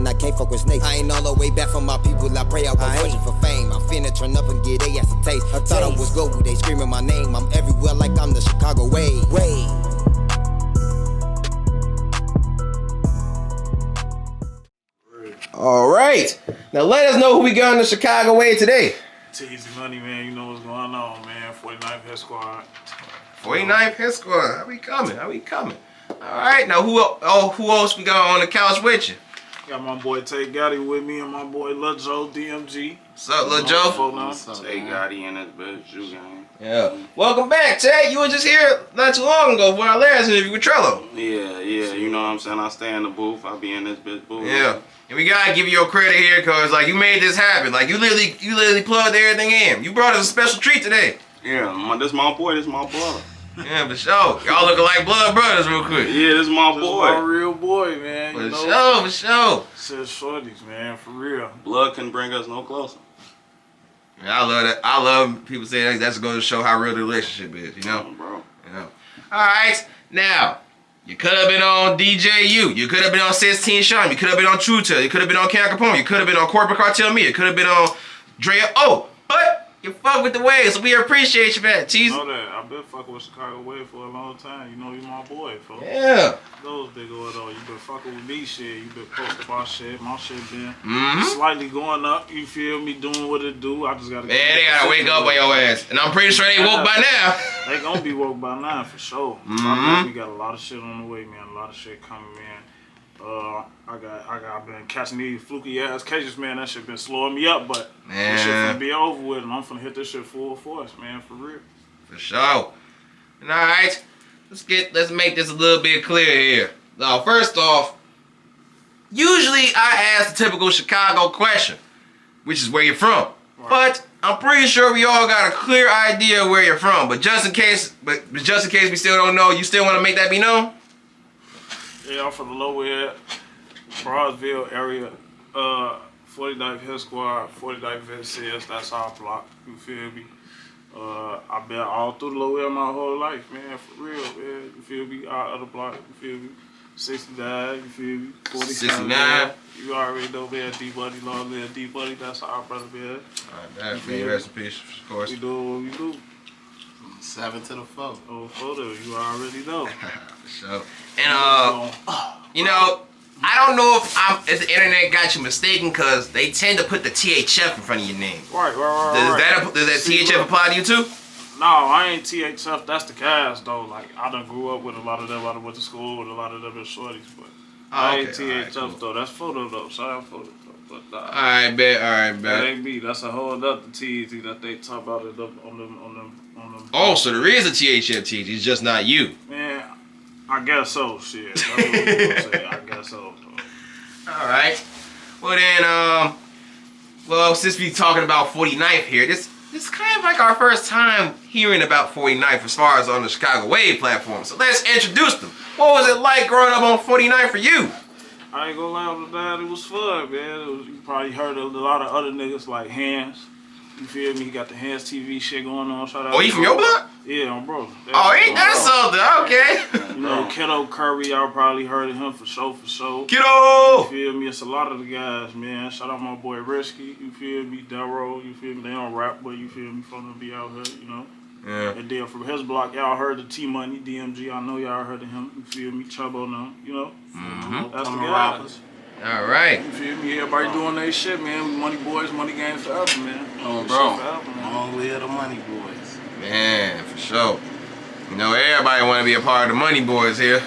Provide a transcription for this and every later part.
and I can't fuck with snakes. I ain't all the way back from my people, I pray I was searching for fame. I'm finna turn up and get they ass a taste. I thought I was good, they screaming my name. I'm everywhere like I'm the Chicago way. All right, now let us know who we got in the Chicago way today. Teezy Money, man, you know what's going on, man. 49th Hit Squad. 49th Hit Squad. How we coming? How we coming? All right, now who else we got on the couch with you? Got my boy Tay Gotti with me and my boy Lil Joe DMG. What's up, Lil Joe? What's up, Tay Gotti in this bitch, you gang. Yeah. Welcome back, Tay. You were just here not too long ago for our last interview with Trello. Yeah, you know what I'm saying? I stay in the booth. I be in this bitch booth. Yeah. And we gotta give you your credit here, cause like you made this happen. Like you literally plugged everything in. You brought us a special treat today. Yeah, this my boy. This my brother. Yeah, for sure. Y'all looking like blood brothers real quick. Yeah, this my boy. My real boy, man. For sure, for sure. Says shorties, man, for real. Blood can bring us no closer. Yeah, I love that. I love people saying that's going to show how real the relationship is, you know? Bro. You know. All right, now. You could have been on DJU. You could have been on 16 Sean. You could have been on True Tale. You could have been on Ken Capone. You could have been on Corporate Cartel Me. You could have been on Drea. Oh, but you fuck with the waves, so we appreciate you for that, Teezy. You know that. I've been fucking with Chicago Wave for a long time. You know you my boy, folks. Yeah. Those big old though. You been fucking with me, shit. You been posting my shit. My shit been slightly going up. You feel me? Doing what it do. I just gotta. Man, they gotta wake up on your ass, and I'm pretty sure they woke by now. They gonna be woke by now for sure. We got a lot of shit on the way, man. A lot of shit coming, man. I've been catching these fluky ass cases, man. That shit been slowing me up, but this shit finna be over with, and I'm finna hit this shit full force, man, for real. For sure. And all right, let's make this a little bit clear here. Now, first off, usually I ask the typical Chicago question, which is where you're from. Right. But I'm pretty sure we all got a clear idea where you're from. But just in case we still don't know, you still want to make that be known? Yeah, I'm from the Lower End, Broadsville area. 49th Hit Squad, 49th VCS, that's our block. You feel me? I've been all through the Lower End my whole life, man, for real, man. You feel me? Our other block, you feel me? 69, you feel me? 49. 69. You already know, man. D-Buddy, long live D-Buddy. That's our brother, man. Alright, man. Rest in peace, of course. We do what we do. 7 to the 4. Oh, photo, you already know. For sure. And, you know, I don't know if the internet got you mistaken, because they tend to put the THF in front of your name. Right. Does that THF apply to you too? No, I ain't THF. That's the cast though. Like I done grew up with a lot of them. I done went to school with a lot of them as shorties, but I ain't THF though. That's photo though. Sorry, photo though. But Alright, bet. That ain't me. That's a whole other Teezy that they talk about it on them. Oh, so there is a THF Teezy. It's just not you. Man, I guess so. Shit. That's what I'm gonna say. I guess so. All right. Well then, well, since we talking about 49th here, this is kind of like our first time hearing about 49th as far as on the Chicago Wave platform. So let's introduce them. What was it like growing up on 49th for you? I ain't gonna lie with that. It was fun, man. You probably heard a lot of other niggas like Hands. You feel me? He got the Hands TV shit going on. Shout out. Oh, you from your block? Yeah, bro. Oh, ain't that something? Okay. You know, Kiddo Curry, y'all probably heard of him for sure. Kiddo! You feel me? It's a lot of the guys, man. Shout out my boy Risky. You feel me? Delro. You feel me? They don't rap, but you feel me? From them be out here, you know. Yeah. And then from his block, y'all heard the T Money, DMG. I know y'all heard of him. You feel me? Chubbo now, you know. That's the guys. All right. You feel me? Everybody doing their shit, man. We money boys, money game forever, man. Oh, bro. Long live the money boys. Man, for sure. You know, everybody want to be a part of the money boys here.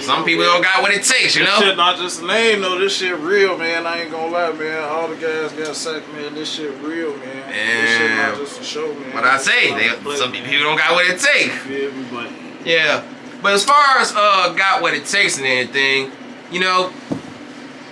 Some people don't got what it takes, you know? This shit not just a name, though. This shit real, man. I ain't gonna lie, man. All the guys got sacked, man. This shit real, man. This shit not just a show, man. What I say, some people don't got what it takes. You feel me? But yeah. But as far as got what it takes and anything, you know,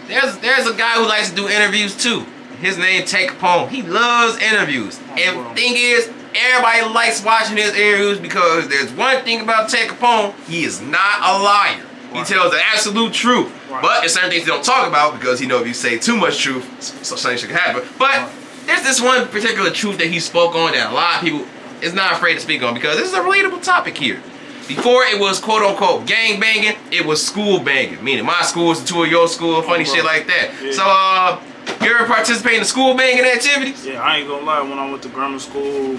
there's a guy who likes to do interviews too. His name Tay Capone. He loves interviews. And the thing is, everybody likes watching his interviews because there's one thing about Tay Capone, he is not a liar. He tells the absolute truth. But there's certain things he don't talk about because he knows if you say too much truth, something should happen. But there's this one particular truth that he spoke on that a lot of people is not afraid to speak on because this is a relatable topic here. before it was quote unquote gang banging, it was school banging. Meaning my school was the two of your school, funny shit like that. Yeah. So you ever participate in the school banging activities? Yeah, I ain't gonna lie. When I went to grammar school,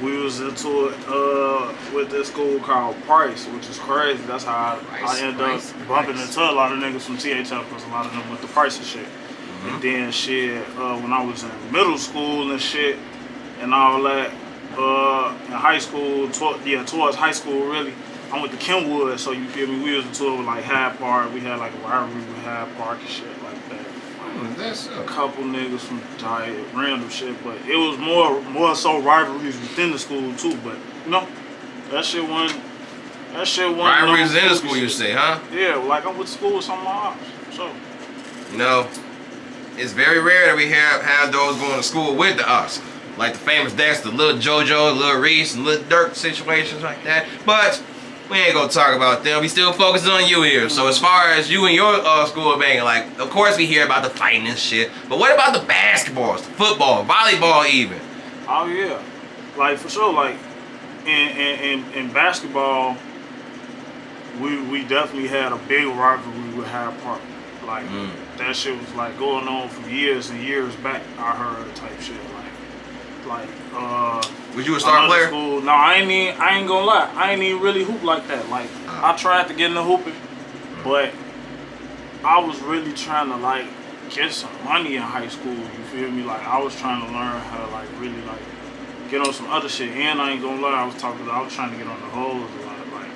we was into it with this school called Price, which is crazy. That's how I ended up bumping into a lot of niggas from THL because a lot of them went to Price and shit. And then shit, when I was in middle school and shit and all that, in high school, towards high school really, I went to Kenwood, so you feel me, we was into it with like Hyde Park. We had like a rivalry with Hyde Park and shit like that. That's A couple niggas from Giant, random shit, but it was more so rivalries within the school too. But you know, that shit wasn't. rivalries in the school, you say, huh? Yeah, like I went to school with some of my ops. So You know, it's very rare that we have those going to school with the us. Like the famous Dexter, Lil JoJo, Lil Reese, and Lil Durk situations like that. But we ain't gonna talk about them. We still focusing on you here. So as far as you and your school banging, like, of course we hear about the fighting and shit. But what about the basketballs, the football, volleyball even? oh yeah, like for sure, like in basketball, we definitely had a big rivalry with Hyde Park. Like that shit was like going on for years and years back. I heard type shit like Was you a star player? School, no, I ain't gonna lie. I ain't even really hoop like that. Like I tried to get into hooping, but I was really trying to like get some money in high school. You feel me? Like I was trying to learn how to like really like get on some other shit. And I ain't gonna lie, I was trying to get on the hoes a lot. Like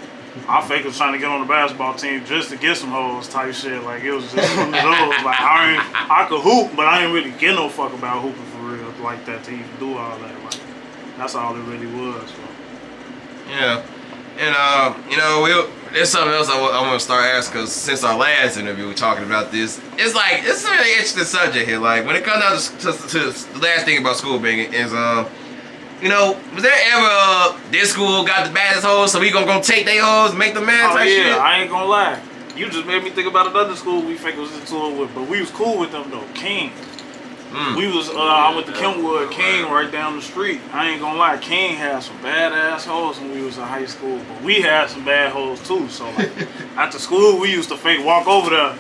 I fake was trying to get on the basketball team just to get some hoes type shit. Like it was just one of those. Like I could hoop, but I ain't really get no fuck about hooping for real like that to even do all that. Like that's all it really was. So. Yeah. And, you know, there's something else I want to start asking, because since our last interview, we were talking about this. It's like, it's a really interesting subject here. Like, when it comes down to the last thing about school banging is, you know, was there ever this school got the baddest hoes, so we gonna take their hoes and make them mad type shit? I ain't gonna lie. You just made me think about another school we fake was into it with, but we was cool with them though. King. We was I went to Kenwood, King right down the street. I ain't gonna lie, King had some badass hoes when we was in high school, but we had some bad hoes too. So like after school, we used to fake walk over there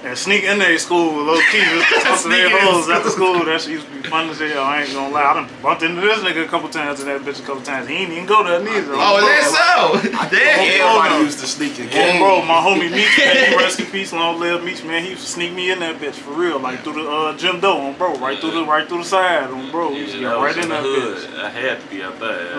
and sneak in their school with low key just to talk to their hoes after school. That shit used to be fun as hell. I ain't gonna lie, I done bumped into this nigga a couple times and that bitch a couple times. He ain't even go there neither. Oh, is that so? Damn. Everybody used to sneak in. Bro, my homie Meech, man, he rest in peace, long live Meech, man. He used to sneak me in that bitch for real, like through the gym door, on bro, right through the side, on bro. He used to get right in that bitch. I had to be up there.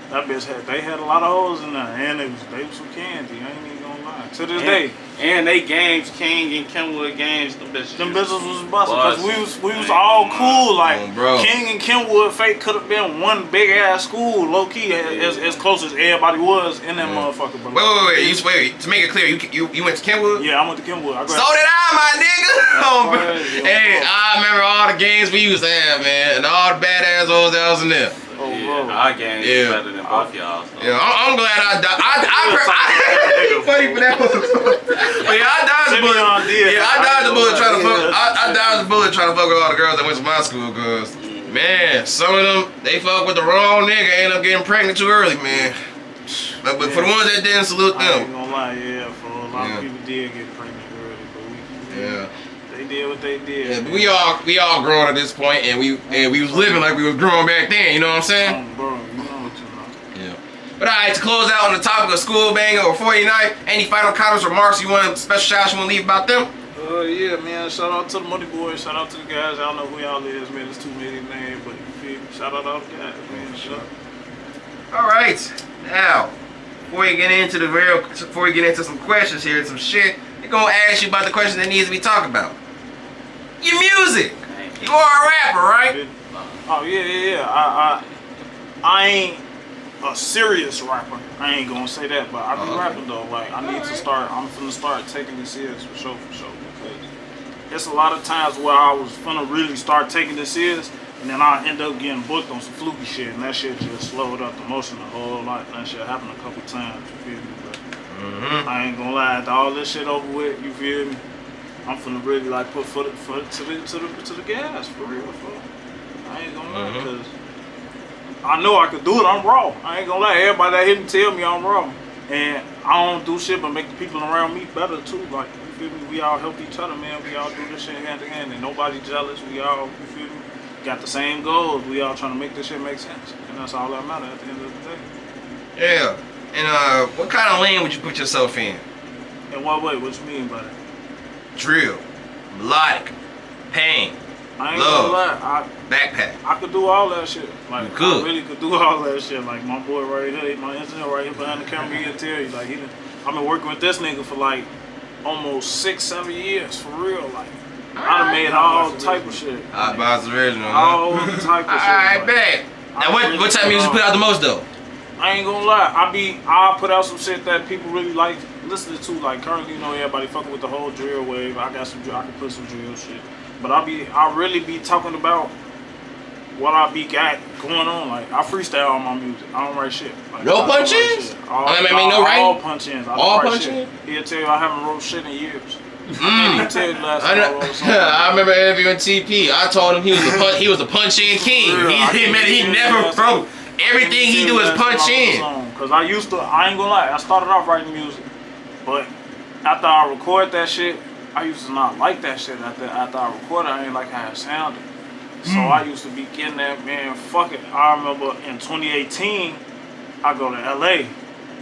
That bitch had a lot of hoes in there, and they was some candy. I ain't even gonna lie. To this day. And they games, King and Kenwood games, them bitches was busting because we was all cool. Like King and Kenwood fake could have been one big ass school, low key, as close as everybody was in that motherfucker. But Wait. To make it clear, you went to Kenwood? Yeah, I went to Kenwood. So did I, my nigga. Hey, I remember all the games we used to have, man, and all the badass hoes that was in there. Our game is better than both y'all. So. Yeah, I'm glad I died. I funny for that. But yeah, I dodged the bullet. Yeah, I dodged the bullet trying to fuck. I dodged the bullet trying to fuck with all the girls that went to my school, cause man, some of them they fuck with the wrong nigga, end up getting pregnant too early, man. But for the ones that didn't, salute them. I ain't gonna lie, for a lot of people did get pregnant early, but they did what they did. Yeah, but we all grown at this point, and we was living like we was grown back then. You know what I'm saying? Bro, you know what you know. Yeah. But alright, to close out on the topic of school banging or 49, any final comments, remarks you want, special shout you want to leave about them? Yeah, man. Shout out to the Money Boys. Shout out to the guys. I don't know who y'all is, man. There's too many names, but you feel me? Shout out all the guys, man. Sure. All right, now before you get into some questions here and some shit, we're gonna ask you about the question that needs to be talked about. Your music. You are a rapper, right? Oh yeah. I ain't a serious rapper. I ain't gonna say that, but I be rapping though. Like I'm finna start taking this serious for sure. Because it's a lot of times where I was finna really start taking this serious, and then I end up getting booked on some fluky shit, and that shit just slowed up the motion a whole lot. And that shit happened a couple times. You feel me? But I ain't gonna lie. After all this shit over with, you feel me? I'm finna really like put foot to the gas for real. I ain't gonna lie, because I know I could do it. I'm raw. I ain't gonna lie. Everybody that hit me tell me I'm raw. And I don't do shit but make the people around me better too. Like, you feel me? We all help each other, man. We all do this shit hand in hand and nobody jealous. We all, you feel me? Got the same goals. We all trying to make this shit make sense. And that's all that matters at the end of the day. Yeah. And what kind of lane would you put yourself in? In what way? What you mean by that? Drill, melodic, pain, I ain't love, gonna lie. backpack. I could do all that shit. Like, You could. I really could do all that shit. Like, my boy right here, my engineer right here behind the camera, he'll tell you. Like, I've been working with this nigga for like almost 6-7 years, for real. Like, I done made all type of shit. I buy the original. All type of shit. Alright, like, bet. Now, what type of music you put out the most though? I ain't gonna lie, I'll put out some shit that people really like listening to. Like currently, you know, everybody fucking with the whole drill wave. I can put some drill shit. But I really be talking about what I got going on. Like, I freestyle on my music. I don't write shit. Like, No punch-ins? No writing? All punch-ins. All punch-ins? He'll tell you I haven't wrote shit in years. I can't tell you the last time I wrote something. I remember interviewing TP. I told him he was a punch-in king. He never broke. Everything he do is punch in. Cause I ain't gonna lie, I started off writing music, but after I record that shit, I used to not like that shit. After I recorded, I ain't like how it sounded. So I used to be getting that, man, fuck it. I remember in 2018, I go to LA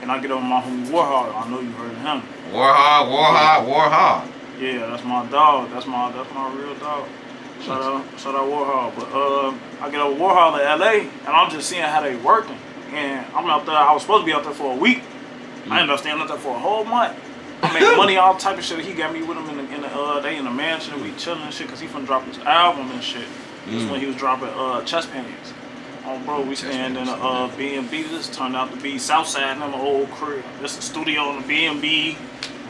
and I get on my homie Warhol. I know you heard of him. Warhol. Yeah, that's my dog. That's my real dog. Shout out Warhol. But I get over Warhol to LA and I'm just seeing how they working. And I'm out there, I was supposed to be out there for a week. I ended up staying out there for a whole month. I made money, all type of shit. He got me with him in the mansion. We chilling and shit, cause he finna drop his album and shit. This is when he was dropping chest pains. Oh bro, we staying in a B&B. This turned out to be Southside in my old crib. This is a studio in the B&B,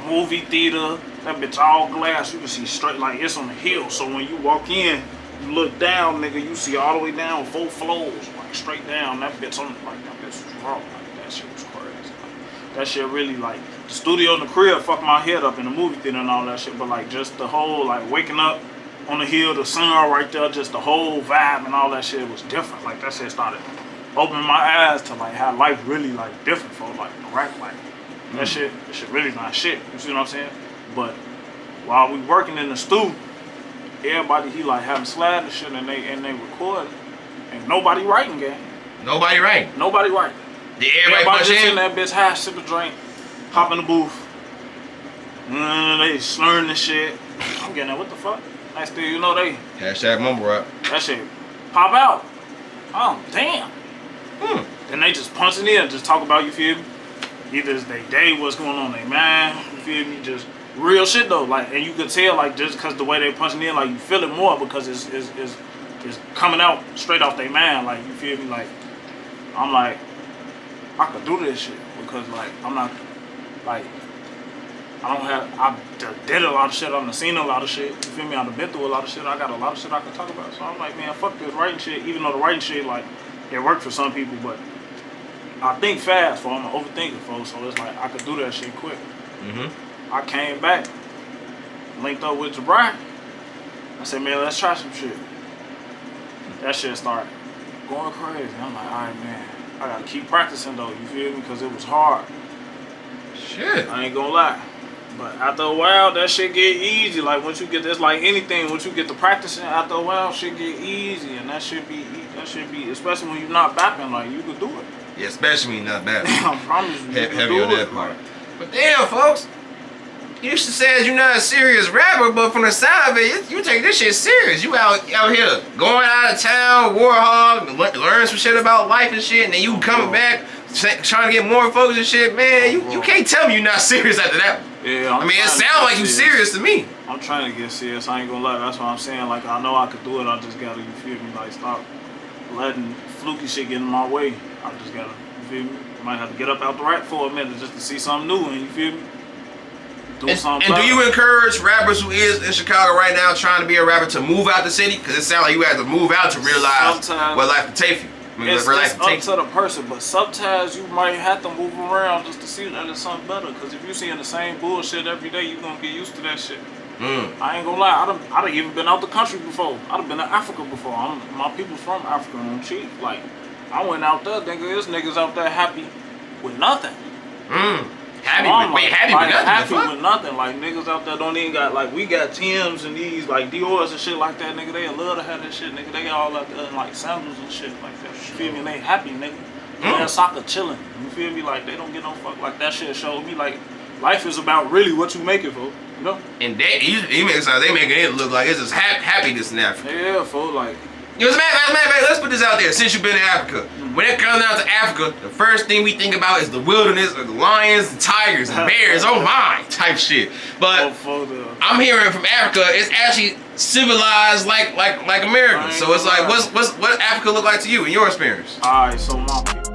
movie theater. That bitch all glass. You can see straight, like it's on the hill. So when you walk in, you look down, nigga, you see all the way down 4 floors, like straight down. That bitch on, like that bitch was raw. Like that shit was crazy. Like, that shit really, like, the studio in the crib fucked my head up in the movie theater and all that shit. But like just the whole, like waking up on the hill, the sun right there, just the whole vibe and all that shit was different. Like that shit started opening my eyes to like how life really like different for like the rap life. That shit really not shit. You see what I'm saying? But while we working in the stew, everybody he like having slide and shit and they recording. Ain't nobody writing, gang. Nobody writing. Nobody writing. Did everybody just in in that bitch high, sip a drink, hop in the booth. They slurring the shit. I'm getting that, what the fuck? Next thing you know, they hashtag mumble rap. that shit pop out. Oh damn. Then they just punching in, just talk about, you feel me? Either it's they day, what's going on in their mind, you feel me? Just real shit though, like, and you could tell like just cause the way they punching in, like you feel it more because it's coming out straight off their mind, like you feel me? Like I'm like, I could do this shit because like I'm not like I did a lot of shit, I've seen a lot of shit, you feel me? I've been through a lot of shit, I got a lot of shit I can talk about. So I'm like, man, fuck this writing shit, even though the writing shit, like, it worked for some people, but I think fast, I'm an overthinker, folks, so it's like, I could do that shit quick. I came back, linked up with Jabri. I said, man, let's try some shit. That shit started going crazy. I'm like, all right, man, I gotta keep practicing though, you feel me? Because it was hard. Shit. I ain't gonna lie. But after a while, that shit get easy. Like once you get this, like anything, once you get to practicing, after a while, shit get easy, and that should be, especially when you're not bapping, like you could do it. Yeah, especially when you're not bapping. I promise you, Heavy on that part. But damn, folks, you used to say you're not a serious rapper, but from the sound of it, you take this shit serious. You out here going out of town, Warhol, learn some shit about life and shit, and then you coming back trying to get more folks and shit. Man, you can't tell me you're not serious after that. Yeah, I mean, it sounds like you serious to me. I'm trying to get serious. I ain't gonna lie. That's what I'm saying. Like, I know I could do it. I just gotta, you feel me? Like, stop letting fluky shit get in my way. I just gotta, you feel me? Might have to get up out the rack for a minute just to see something new, and you feel me? And do you encourage rappers who is in Chicago right now trying to be a rapper to move out the city? Because it sounds like you have to move out to realize what life can take you. It's up to the person, but sometimes you might have to move around just to see that it's something better. Because if you're seeing the same bullshit every day, you're gonna get used to that shit. I ain't gonna lie, I done even been out the country before. I done been to Africa before. My people's from Africa, on cheap. Like, I went out there, nigga. There's niggas out there happy with nothing. Happy So with happy with nothing. Happy Fuck? with nothing. Like niggas out there don't even got like we got Timbs and these like Dior's and shit like that, nigga. They love to have that shit, nigga. They all out there in like sandals and shit like that. You feel me? And they happy, nigga. Playing soccer, chilling. You feel me? Like they don't get no fuck. Like that shit showed me like life is about really what you make it for. You know? And he makes they making it look like it's just happiness in Africa. Yeah, for like. You know, let's put this out there. Since you've been in Africa, when it comes down to Africa, the first thing we think about is the wilderness, the lions, the tigers, and bears. Oh my, type shit. But I'm hearing from Africa, it's actually civilized like America. So it's like, what Africa look like to you in your experience? All right, so my people.